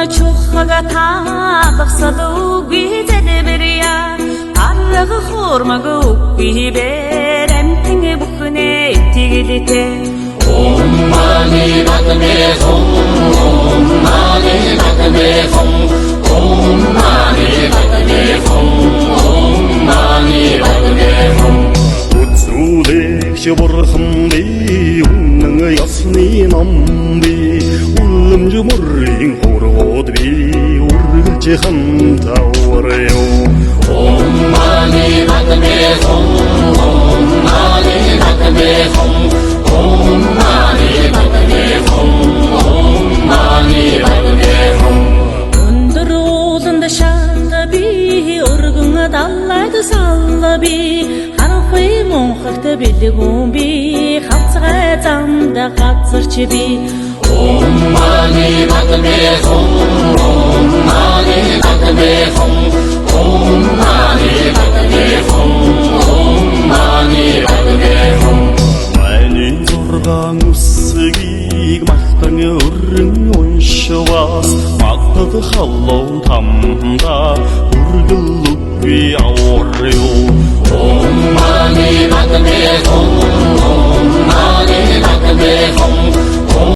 чухага таалгасалу гизэдбэрия арга хормага үгбибэр амтэнгэ бүхнэ итгэлэтэй Om Mani Padme Hum Om Mani Padme Hum Om Mani Padme Hum Om Mani Padme Hum Үзүүлэгч бурхан би үнэн ёсны ном би үлэмж мөрийн хорвоод би үргэлж хамтаварё Om Mani Padme Hum Om Mani Padme Hum Om Mani Padme Hum Om Mani Padme Hum өндөр ууланд шаалда би өргөн даллайд салла би харахуй монхогт бэлгүүн би хавцгай замда газарч би Om Mani Padme Hum Om Mani Padme Hum Om Mani Padme Hum Om Mani Padme Hum Миний зургаан үсгийг махтан өрн уншвас магтад халуун тамда үргэлж би аварё Om Mani Padme Hum Om Mani Padme Hum